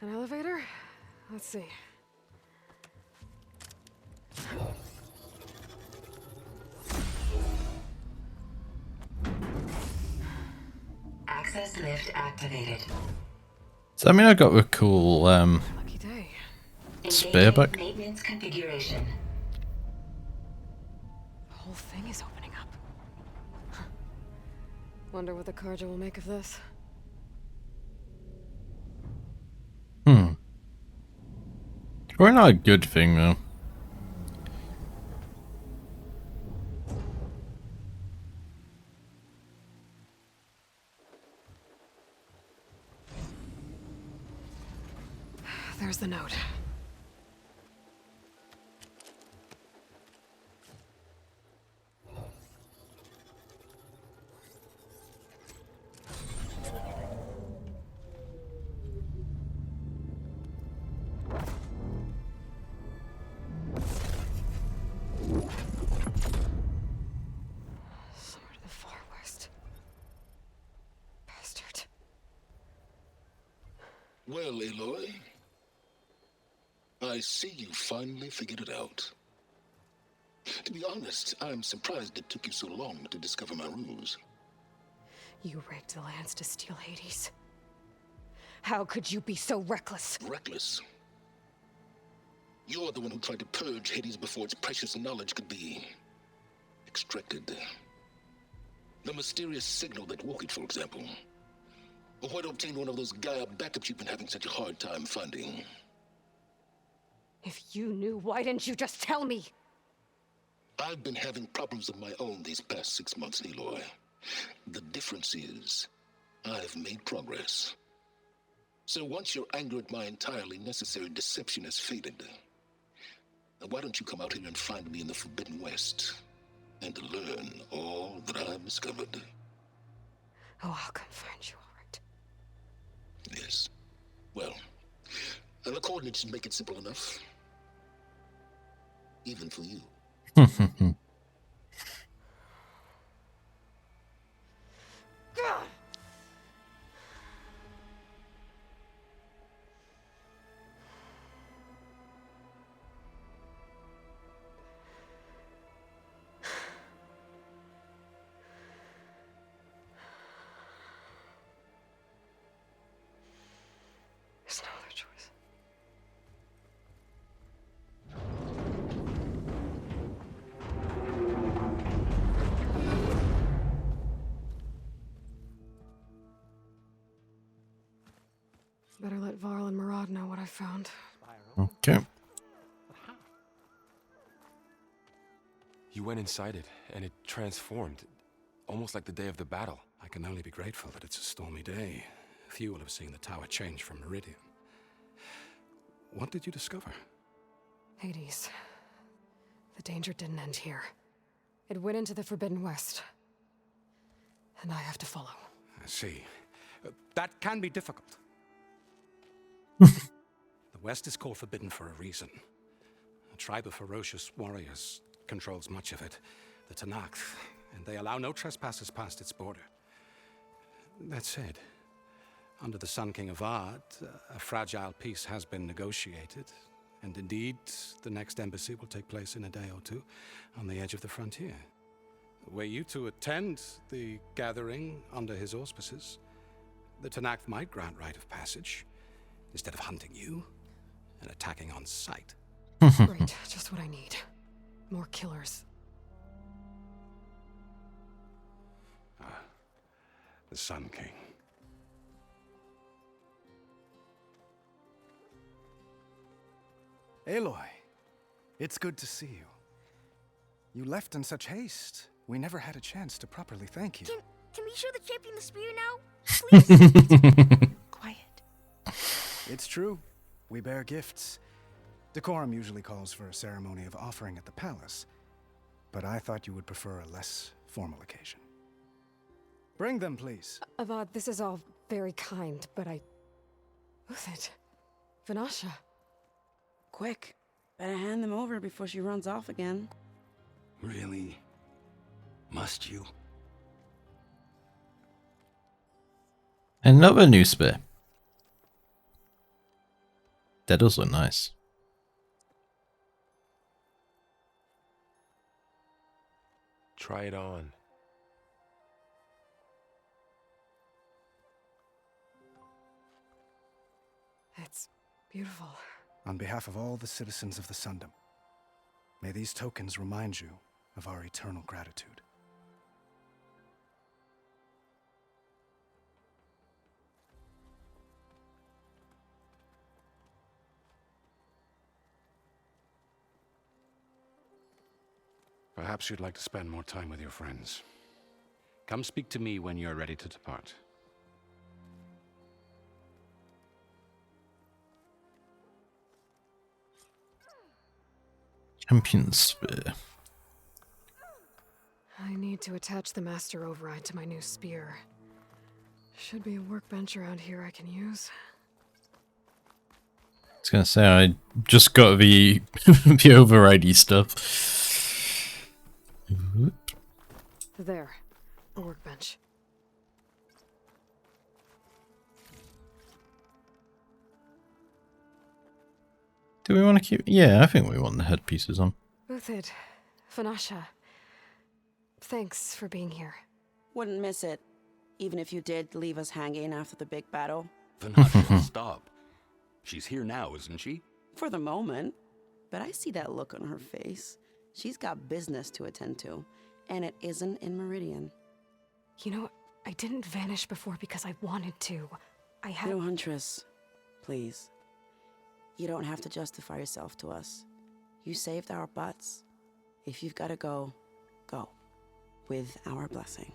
An elevator? Let's see. Access lift activated. So I mean, I got a cool Lucky day. spear back. Maintenance configuration. The whole thing is opening up. Huh. Wonder what the Karja will make of this. Probably not a good thing though. There's the note. Somewhere to the far west. Bastard. Well, Aloy, I see you finally figured it out. To be honest, I'm surprised it took you so long to discover my ruse. You rigged the lands to steal Hades. How could you be so reckless? Reckless. You're the one who tried to purge Hades before its precious knowledge could be extracted. The mysterious signal that woke it, for example. Or why to obtain one of those Gaia backups you've been having such a hard time finding. If you knew, why didn't you just tell me? I've been having problems of my own these past 6 months, Aloy. The difference is, I've made progress. So once your anger at my entirely necessary deception has faded, why don't you come out here and find me in the Forbidden West, and learn all that I've discovered? Oh, I'll come find you, all right. Yes. Well, the coordinates should make it simple enough. Even for you. There's no other choice. Better let Varl and Murad know what I found. Okay. You went inside it, and it transformed, almost like the day of the battle. I can only be grateful that it's a stormy day. Few will have seen the tower change from Meridian. What did you discover? Hades. The danger didn't end here. It went into the Forbidden West. And I have to follow. I see. That can be difficult. The West is called Forbidden for a reason. A tribe of ferocious warriors controls much of it, the Tanakh, and they allow no trespassers past its border. That said, under the Sun King Avad, a fragile peace has been negotiated, and indeed, the next embassy will take place in a day or two on the edge of the frontier. Were you to attend the gathering under his auspices, the Tanakh might grant right of passage, instead of hunting you and attacking on sight. Great, just what I need. More killers. The Sun King. Aloy, it's good to see you. You left in such haste. We never had a chance to properly thank you. Can we show the champion the spear now? Please? Quiet. It's true. We bear gifts. Decorum usually calls for a ceremony of offering at the palace, but I thought you would prefer a less formal occasion. Bring them, please. Avad, this is all very kind, but Who's it? Vanasha. Quick. Better hand them over before she runs off again. Really? Must you? Another new spear. That does look nice. Try it on. It's beautiful. On behalf of all the citizens of the Sundom, may these tokens remind you of our eternal gratitude. Perhaps you'd like to spend more time with your friends. Come speak to me when you're ready to depart. Champion spear. I need to attach the master override to my new spear. Should be a workbench around here I can use. I was gonna say, I just got the the overridey stuff. There, a workbench. Do we want to keep? Yeah, I think we want the headpieces on. Uthid, Vanasha, thanks for being here. Wouldn't miss it, even if you did leave us hanging after the big battle. Vanasha, stop. She's here now, isn't she? For the moment. But I see that look on her face. She's got business to attend to, and it isn't in Meridian. You know, I didn't vanish before because I wanted to. I had... No, Huntress, please. You don't have to justify yourself to us. You saved our butts. If you've got to go, go. With our blessing.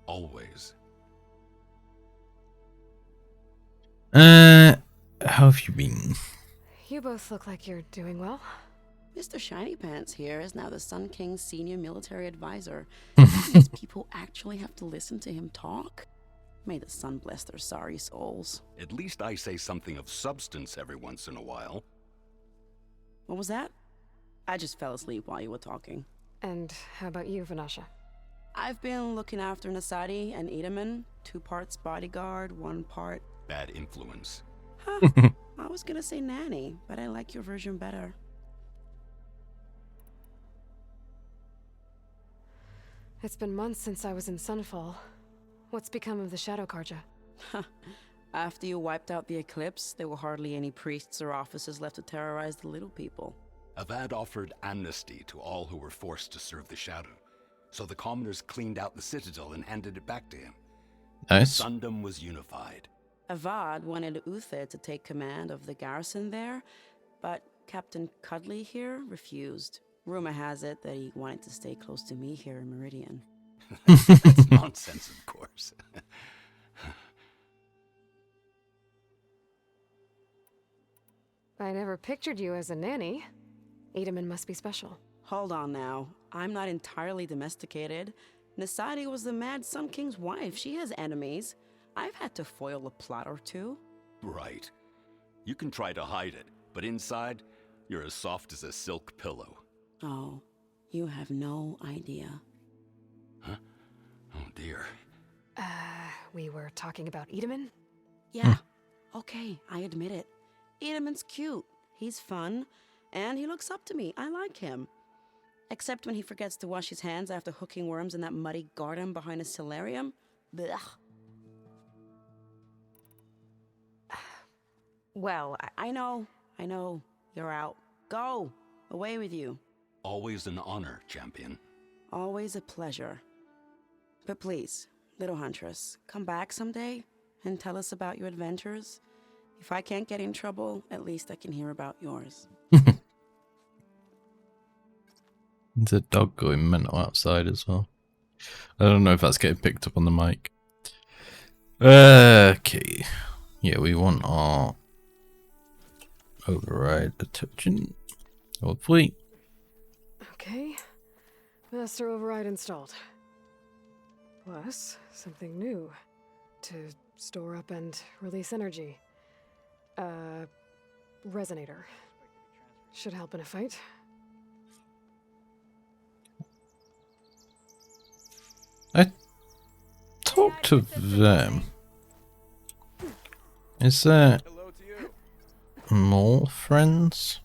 Always. How have you been? You both look like you're doing well. Mr. Shiny Pants here is now the Sun King's senior military advisor. These people actually have to listen to him talk? May the sun bless their sorry souls. At least I say something of substance every once in a while. What was that? I just fell asleep while you were talking. And how about you, Vanasha? I've been looking after Nasadi and Edaman. 2 parts bodyguard, 1 part... Bad influence. Huh. I was gonna say nanny, but I like your version better. It's been months since I was in Sunfall. What's become of the Shadow Karja? After you wiped out the eclipse, there were hardly any priests or officers left to terrorize the little people. Avad offered amnesty to all who were forced to serve the Shadow, so the commoners cleaned out the citadel and handed it back to him. Nice. Sundom was unified. Avad wanted Uther to take command of the garrison there, but Captain Cudley here refused. Rumor has it that he wanted to stay close to me here in Meridian. That's nonsense, of course. I never pictured you as a nanny. Edaman must be special. Hold on now. I'm not entirely domesticated. Nasadi was the Mad Sun King's wife. She has enemies. I've had to foil a plot or 2. Right. You can try to hide it, but inside, you're as soft as a silk pillow. Oh, you have no idea. Huh? Oh dear. We were talking about Edaman? Yeah. Okay, I admit it. Edaman's cute. He's fun. And he looks up to me. I like him. Except when he forgets to wash his hands after hooking worms in that muddy garden behind a solarium. Blech. Well, I know. You're out. Go. Away with you. Always an honor, champion. Always a pleasure. But please, little Huntress, come back someday and tell us about your adventures. If I can't get in trouble, at least I can hear about yours. There's a dog going mental outside as well. I don't know if that's getting picked up on the mic. Okay. Yeah, we want our override detergent. Hopefully. Okay. Master override installed. Plus, something new. To store up and release energy. Resonator. Should help in a fight. I talked to them. Is there... more friends?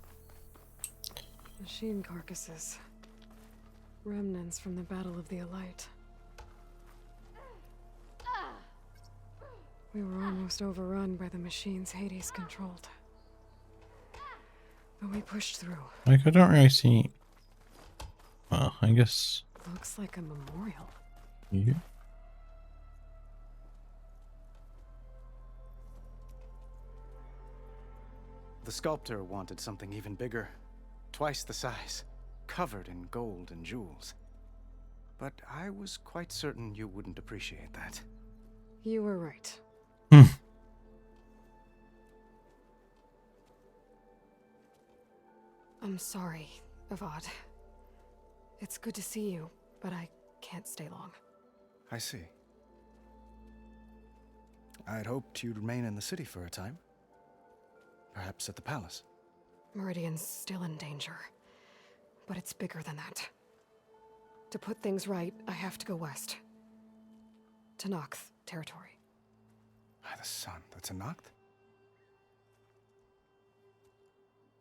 Machine carcasses. Remnants from the Battle of the Alight. We were almost overrun by the machines Hades controlled. But we pushed through. Like, I don't really see... Well, I guess... Looks like a memorial. Yeah. The sculptor wanted something even bigger. Twice the size. Covered in gold and jewels. But I was quite certain you wouldn't appreciate that. You were right. I'm sorry, Avad. It's good to see you, but I can't stay long. I see. I'd hoped you'd remain in the city for a time. Perhaps at the palace. Meridian's still in danger. But it's bigger than that. To put things right, I have to go west. To Nox territory. By the sun, that's a Noct?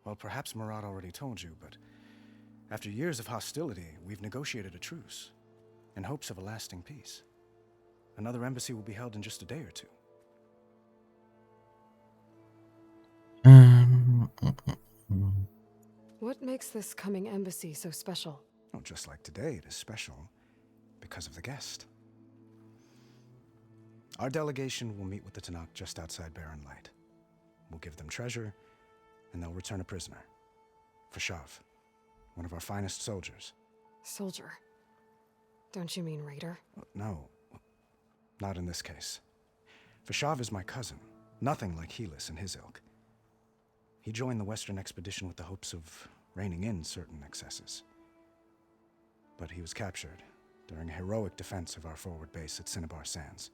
Well, perhaps Murad already told you, but after years of hostility, we've negotiated a truce, in hopes of a lasting peace. Another embassy will be held in just a day or two. What makes this coming embassy so special? Oh, just like today, it is special because of the guest. Our delegation will meet with the Tanakh just outside Barren Light. We'll give them treasure, and they'll return a prisoner. Fashav, one of our finest soldiers. Soldier? Don't you mean raider? No, not in this case. Fashav is my cousin, nothing like Helis and his ilk. He joined the Western expedition with the hopes of reining in certain excesses. But he was captured during a heroic defense of our forward base at Cinnabar Sands,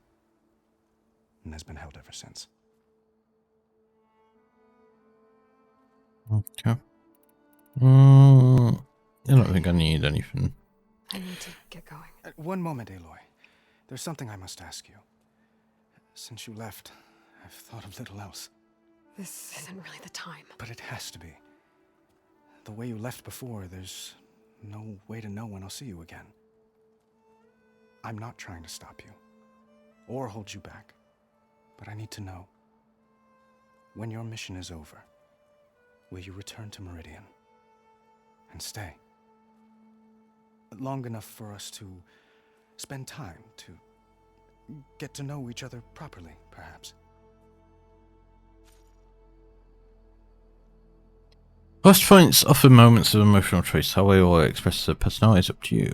and has been held ever since. Okay. I don't think I need anything. I need to get going. One moment, Aloy. There's something I must ask you. Since you left, I've thought of little else. This isn't really the time. But it has to be. The way you left before, there's no way to know when I'll see you again. I'm not trying to stop you, or hold you back, but I need to know. When your mission is over, will you return to Meridian? And stay? Long enough for us to spend time, to get to know each other properly, perhaps. Lost points offer moments of emotional choice. How Aloy expresses her personality is up to you.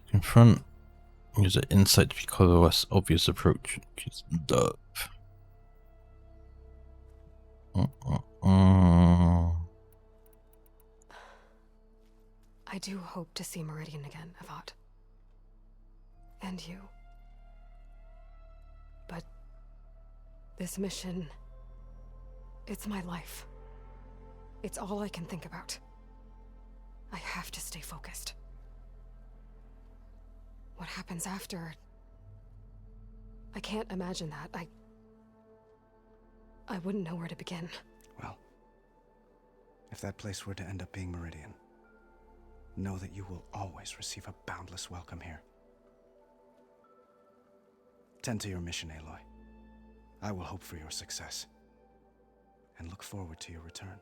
Confront. Use an insight to be called a less obvious approach. Choose dove. I do hope to see Meridian again, Avad. And you. But this mission, it's my life. It's all I can think about. I have to stay focused. What happens after? I can't imagine that. I wouldn't know where to begin. Well, if that place were to end up being Meridian, know that you will always receive a boundless welcome here. Tend to your mission, Aloy. I will hope for your success, and look forward to your return.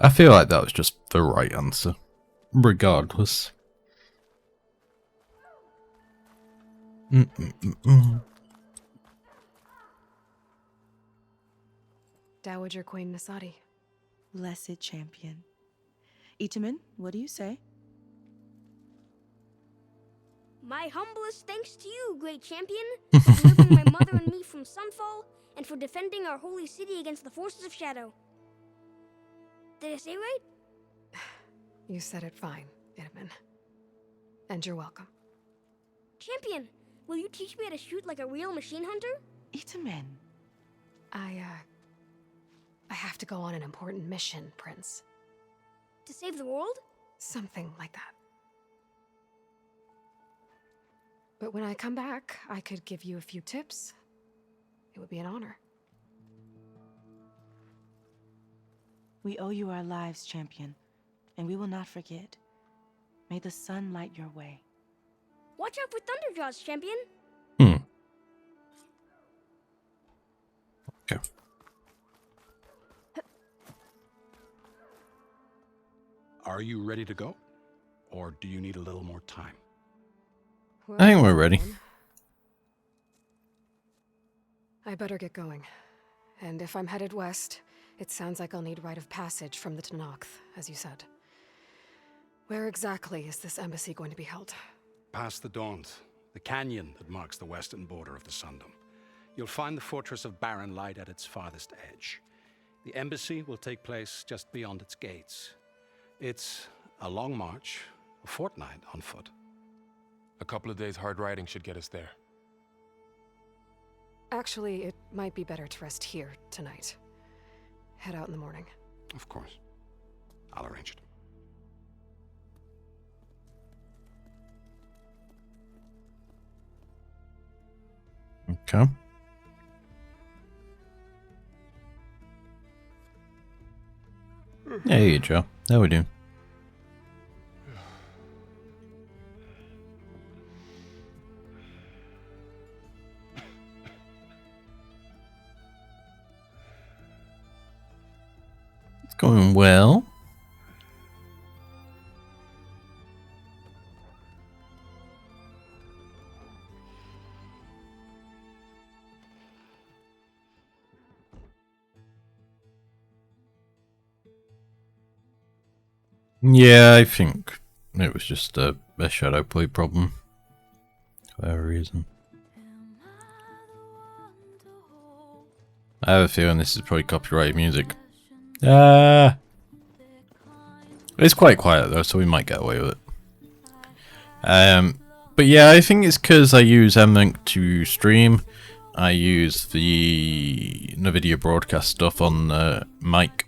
I feel like that was just the right answer, regardless. Dowager Queen Nasadi. Blessed champion. Itamen, what do you say? My humblest thanks to you, great champion, for delivering my mother and me from Sunfall, and for defending our holy city against the forces of Shadow. Did I say right? You said it fine, Itamen. And you're welcome. Champion, will you teach me how to shoot like a real machine hunter? Itamen. I have to go on an important mission, Prince. To save the world? Something like that. But when I come back, I could give you a few tips. It would be an honor. We owe you our lives, champion, and we will not forget. May the sun light your way. Watch out for thunderjaws, champion. Okay. Are you ready to go? Or do you need a little more time? I think we're ready. I better get going. And if I'm headed west, it sounds like I'll need rite of passage from the Tenakth, as you said. Where exactly is this embassy going to be held? Past the Daunt, the canyon that marks the western border of the Sundom. You'll find the fortress of Barren Light at its farthest edge. The embassy will take place just beyond its gates. It's a long march, a fortnight on foot. A couple of days hard riding should get us there. Actually, it might be better to rest here tonight. Head out in the morning. Of course. I'll arrange it. Okay. There you go. How we doing? It's going well. Yeah, I think it was just a shadow play problem. For whatever reason. I have a feeling this is probably copyrighted music. It's quite quiet though, so we might get away with it. But yeah, I think it's because I use M-Link to stream. I use the NVIDIA broadcast stuff on the mic.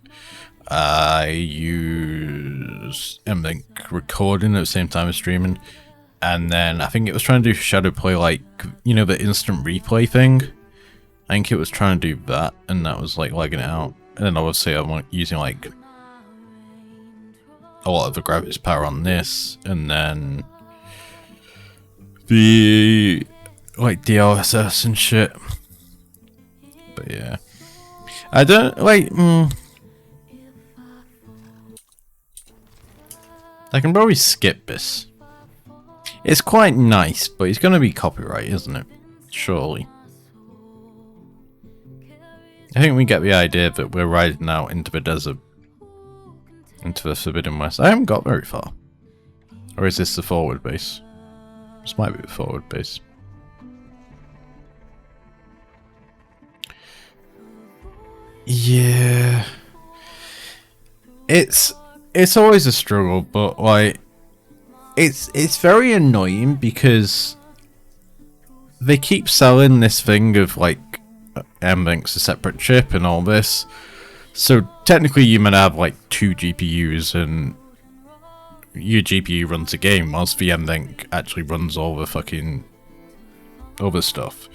I use M-Link recording at the same time as streaming. And then I think it was trying to do shadow play, like, you know, the instant replay thing. I think it was trying to do that, and that was like lagging it out. And then obviously I'm using like a lot of the graphics power on this, and then the like DLSS and shit. But yeah, I don't like. I can probably skip this. It's quite nice, but it's gonna be copyright, isn't it? Surely. I think we get the idea that we're riding out into the desert. Into the Forbidden West. I haven't got very far. Or is this the forward base? This might be the forward base. Yeah. It's always a struggle, but like it's very annoying because they keep selling this thing of like M-Link's a separate chip and all this. So technically you might have like 2 GPUs and your GPU runs the game whilst the M-Link actually runs all the fucking other stuff.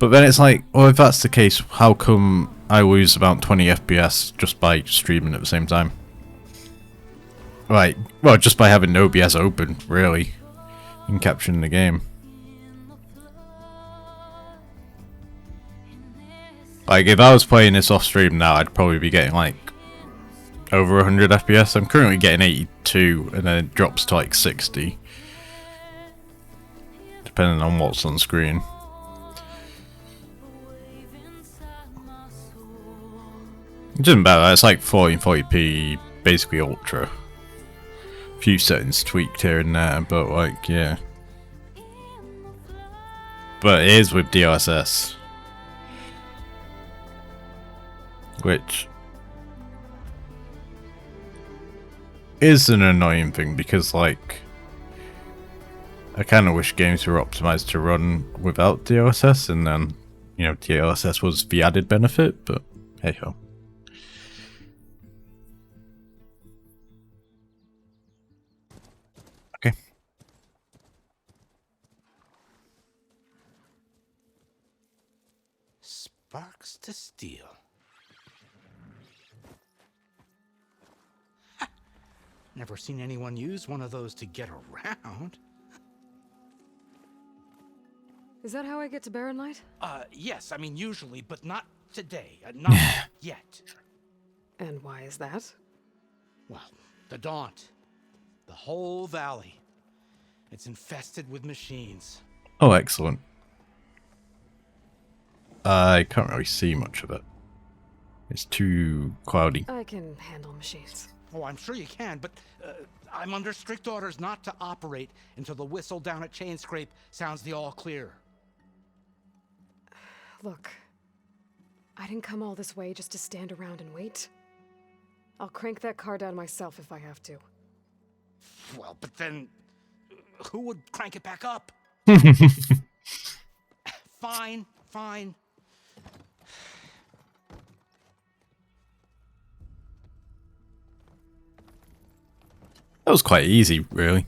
But then it's like, well, if that's the case, how come I lose about 20 FPS just by streaming at the same time? Right, well, just by having OBS open, really, and capturing the game. Like, if I was playing this off stream now, I'd probably be getting like over 100 FPS. I'm currently getting 82, and then it drops to like 60, depending on what's on screen. It doesn't matter, it's like 1440p, basically ultra. A few settings tweaked here and there, but like, yeah. But it is with DLSS. Which is an annoying thing because, like, I kind of wish games were optimized to run without DLSS, and then, you know, DLSS was the added benefit, but hey ho. Okay. Sparks to steel. Never seen anyone use one of those to get around. Is that how I get to Barren Light? Yes, I mean usually, but not today. Not yet. And why is that? Well, the Daunt. The whole valley. It's infested with machines. Oh, excellent. I can't really see much of it. It's too cloudy. I can handle machines. Oh, I'm sure you can, but I'm under strict orders not to operate until the whistle down at Chainscrape sounds the all clear. Look, I didn't come all this way just to stand around and wait. I'll crank that car down myself if I have to. Well, but then who would crank it back up? Fine, fine. That was quite easy, really,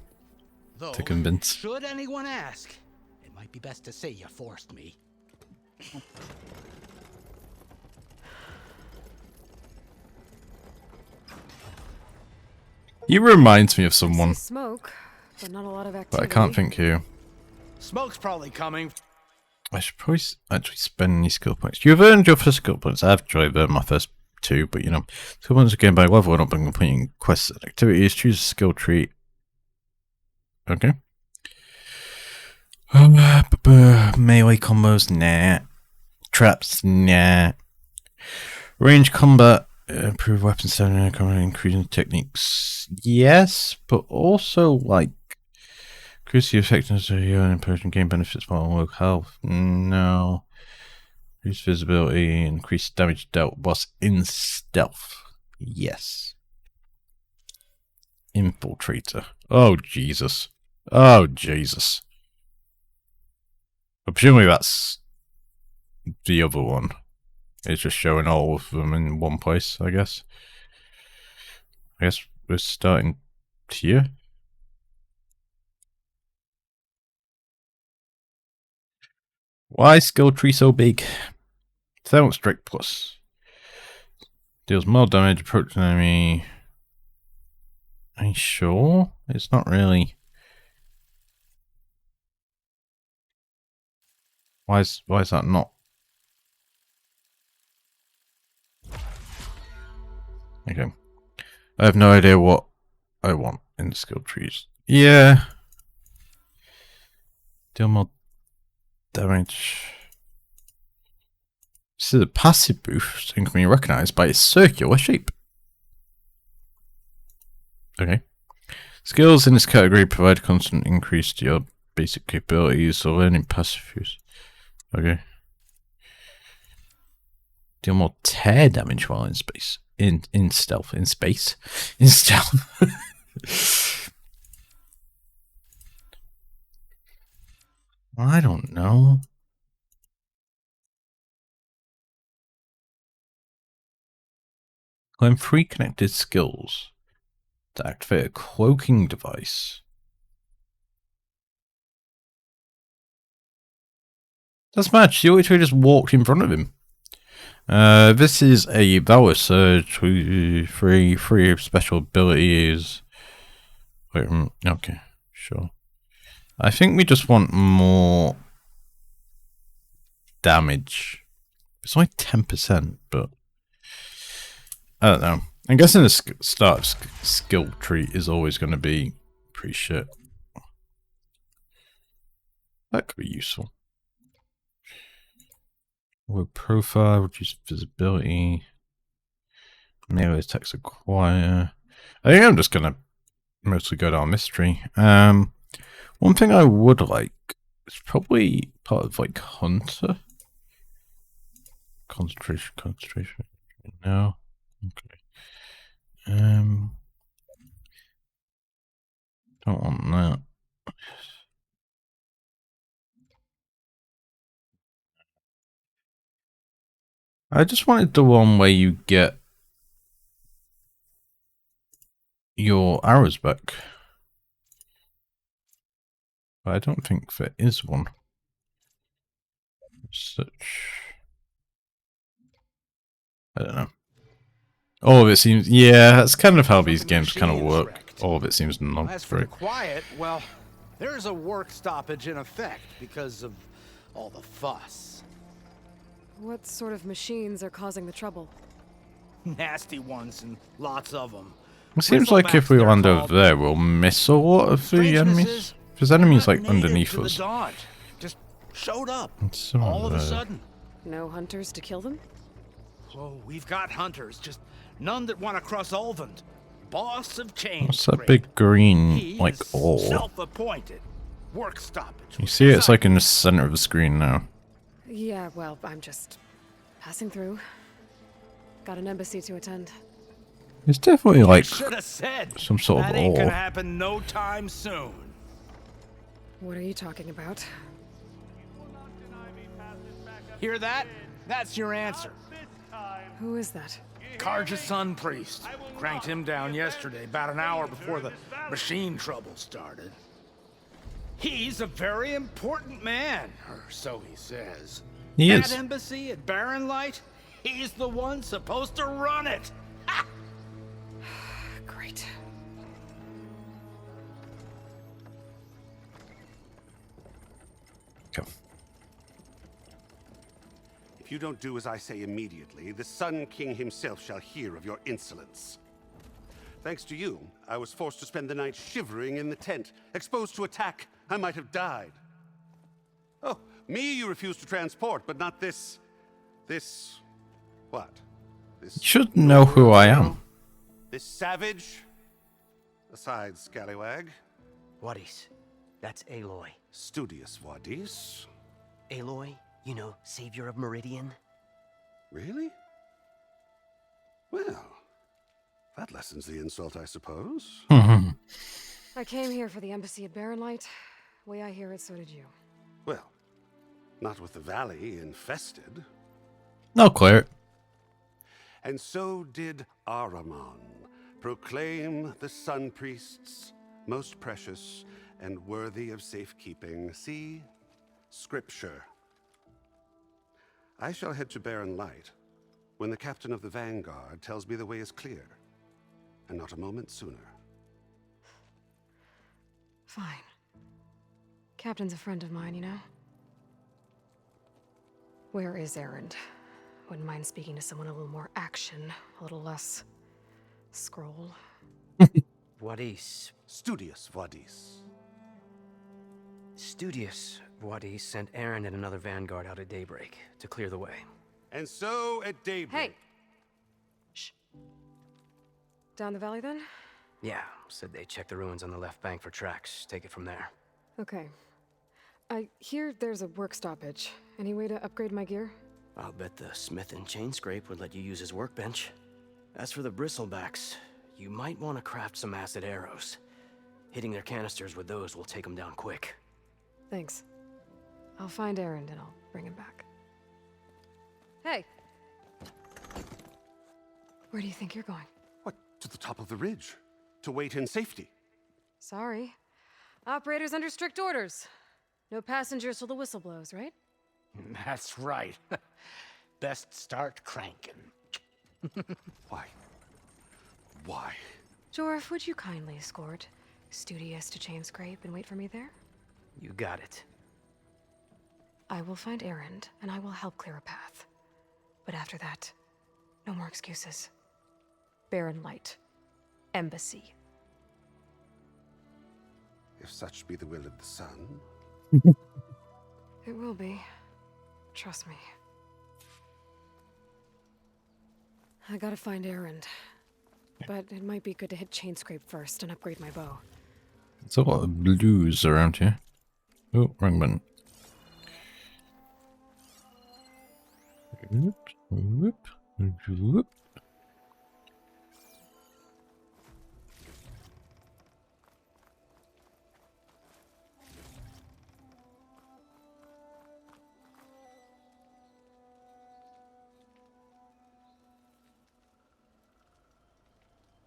Though, to convince. should anyone ask, it might be best to say you forced me. He reminds me of someone, Smoke, but not a lot of activity. but I can't think who. Smoke's probably coming. I should probably actually spend any skill points. You've earned your first skill points. I've tried earned my first two, but you know, skill points are gained by level up and completing quests and activities. Choose a skill tree. Okay. Melee combos, nah. Traps, nah. Range combat, improve weapon stamina, increasing techniques. Yes, but also like increase the effectiveness of your and person gain benefits while on low health. No. Reduce visibility, increase damage dealt boss in stealth. Yes. Infiltrator. Oh Jesus. Oh Jesus. But presumably that's the other one. It's just showing all of them in one place, I guess. I guess we're starting here. Why is skill tree so big? Thermal Strike Plus. Deals more damage, approach an enemy. Are you sure? It's not really. Why is that not? Okay. I have no idea what I want in the skill trees. Yeah. Deal more damage. This is a passive boost and can be recognized by its circular shape. Okay. Skills in this category provide constant increase to your basic capabilities, so learning passive use. Okay. Deal more tear damage while in space. In stealth. In space. In stealth. I don't know. Claim 3 connected skills to activate a cloaking device. That's mad. She literally just walked in front of him. This is a Valor Surge. Three special abilities. Wait, okay, sure. I think we just want more damage. It's only 10%, but I don't know. I'm guessing the start of skill tree is always going to be pretty shit. That could be useful. Low profile, reduce visibility. Melee attacks acquire. I think I'm just going to mostly go down mystery. One thing I would like is probably part of like Hunter. Concentration. No. Okay. Don't want that. I just wanted the one where you get your arrows back. But I don't think there is one. Such. I don't know. All of it seems. Yeah, that's kind of how these games kind of work. all of it seems not As for very. the quiet, well, there's a work stoppage in effect because of all the fuss. What sort of machines are causing the trouble? Nasty ones and lots of them. It seems like if we land over there, we'll miss a lot of the enemies. There's enemies like underneath us. Just showed up Some all of a sudden. No hunters to kill them? Oh, we've got hunters, just none that want to cross Ulvund. Boss of chains. What's that big green, He like, is ore? self-appointed. Work stoppage. You see it's like in the center of the screen now. Yeah, well, I'm just passing through. Got an embassy to attend. It's definitely like Should have said some sort that of ain't gonna ore. happen no time soon. What are you talking about? Hear that? That's your answer. Who is that? Karja's Sun Priest. Cranked him down yesterday, about an hour before the machine trouble started. He's a very important man, or so he says. He that is. embassy at Barren Light, he's the one supposed to run it. Ha! Great. Come. If you don't do as I say immediately, the Sun King himself shall hear of your insolence. Thanks to you, I was forced to spend the night shivering in the tent. Exposed to attack, I might have died. Oh, me you refuse to transport, but not this... what? This... You should know who I am. This savage? Aside, scallywag. Wadis. That's Aloy. Studious Wadis. Aloy, you know, savior of Meridian. Really? Well, that lessens the insult, I suppose. I came here for the embassy at Barren Light. Way I hear it, so did you. Well, not with the valley infested. No, clear. And so did Ahriman proclaim the Sun Priests most precious and worthy of safekeeping. See? Scripture. I shall head to Barren Light when the captain of the Vanguard tells me the way is clear, and not a moment sooner. Fine. Captain's a friend of mine, you know? Where is Erend? Wouldn't mind speaking to someone a little more action, a little less scroll. Wadis. Studious Wadis. Studious Wadis sent Aaron and another vanguard out at daybreak to clear the way. And so at daybreak... Hey! Shh. Down the valley, then? Yeah, said they check the ruins on the left bank for tracks. Take it from there. Okay. I hear there's a work stoppage. Any way to upgrade my gear? I'll bet the smith and chain scrape would let you use his workbench. As for the bristlebacks, you might want to craft some acid arrows. Hitting their canisters with those will take them down quick. Thanks. I'll find Erend and I'll bring him back. Hey! Where do you think you're going? What, to the top of the ridge? To wait in safety? Sorry. Operator's under strict orders. No passengers till the whistle blows, right? That's right. Best start cranking. Why? Why? Jorf, would you kindly escort Studious to Chain Scrape and wait for me there? You got it. I will find Erend, and I will help clear a path. But after that, no more excuses. Barren Light. Embassy. If such be the will of the sun. It will be. Trust me. I gotta find Erend. But it might be good to hit Chain Scrape first and upgrade my bow. There's a lot of blues around here. Oh, wrong button. Whoop, whoop, whoop.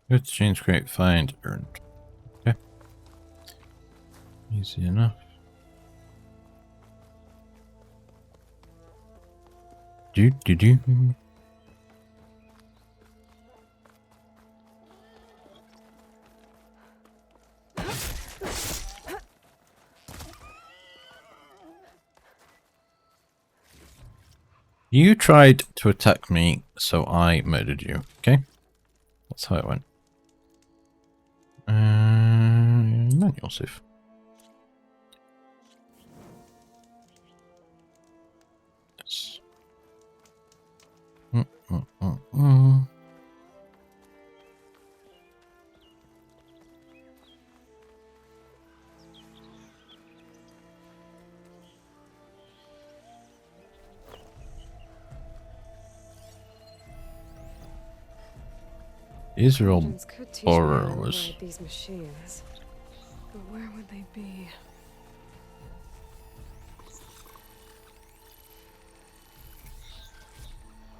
Let's change great find earned. Okay. Easy enough. Do. You tried to attack me, so I murdered you. Okay? That's how it went. Manual save. Yes. These are all Legends could teach me how to borrowers. override these machines, but where would they be?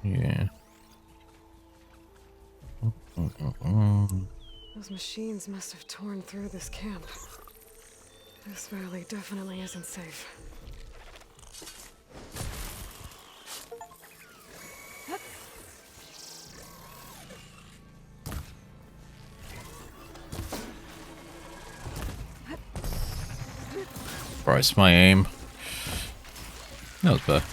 Yeah. Those machines must have torn through this camp. This valley definitely isn't safe. Price my aim. That was better.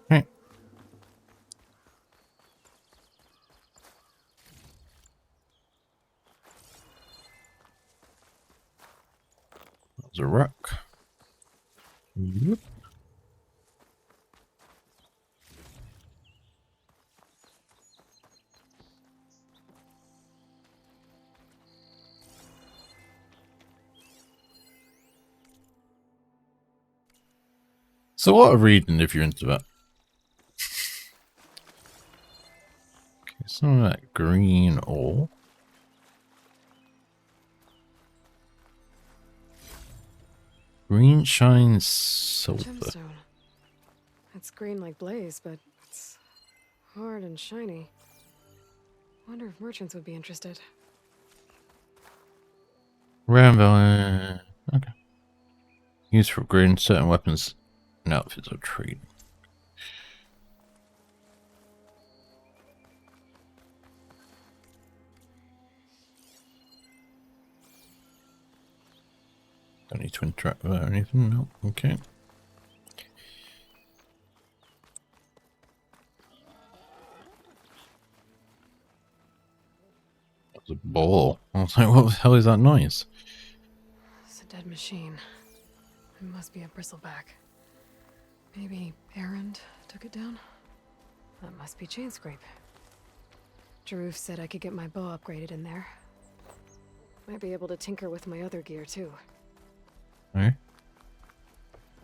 Right. There's a rock. Yep. So what a reading if you're into that. Okay, some of that green ore. Green shines silver. Gemstone. It's green like blaze, but it's hard and shiny. Wonder if merchants would be interested. Ramble. Okay. Used for upgrading certain weapons and outfits or trade. Don't need to interact with that or anything. No. Okay. That was a ball. I was like, what the hell is that noise? It's a dead machine. It must be a bristleback. Maybe Errand took it down? That must be chain scrape. Jaruf said I could get my bow upgraded in there. Might be able to tinker with my other gear too. Okay.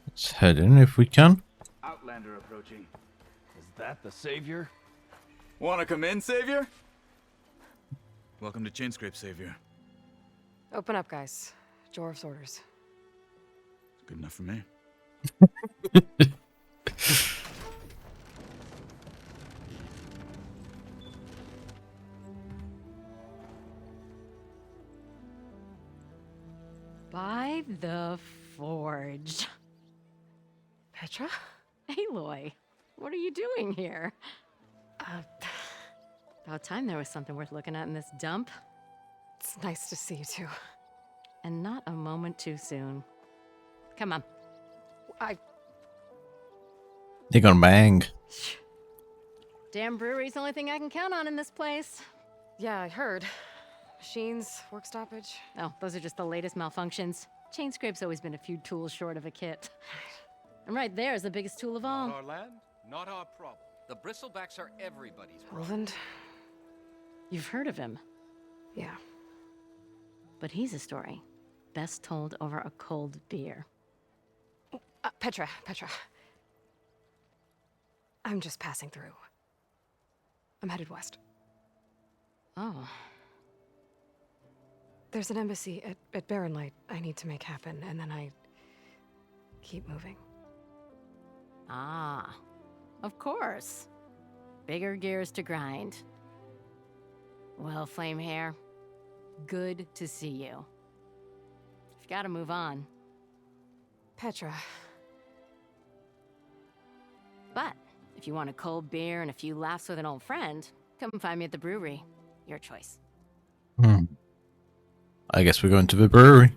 Let's head in if we can. Outlander approaching. Is that the Savior? Wanna come in, Savior? Welcome to Chainscrape, Savior. Open up, guys. Jorv's orders. Good enough for me. By the Forge. Petra? Aloy, what are you doing here? About time there was something worth looking at in this dump. It's nice to see you too. And not a moment too soon. Come on. They're gonna bang. Damn brewery's the only thing I can count on in this place. Yeah, I heard. Machines, work stoppage. Oh, those are just the latest malfunctions. Chainscrape's always been a few tools short of a kit. And right there is the biggest tool of all. Not our land, not our problem. The bristlebacks are everybody's problem. Roland? You've heard of him. Yeah. But he's a story best told over a cold beer. Petra. I'm just passing through. I'm headed west. Oh. There's an embassy at Barren Light I need to make happen, and then I keep moving. Ah, of course. Bigger gears to grind. Well, Flamehair, good to see you. You've got to move on. Petra. But If you want a cold beer and a few laughs with an old friend, come find me at the brewery. Your choice. I guess we're going to the brewery.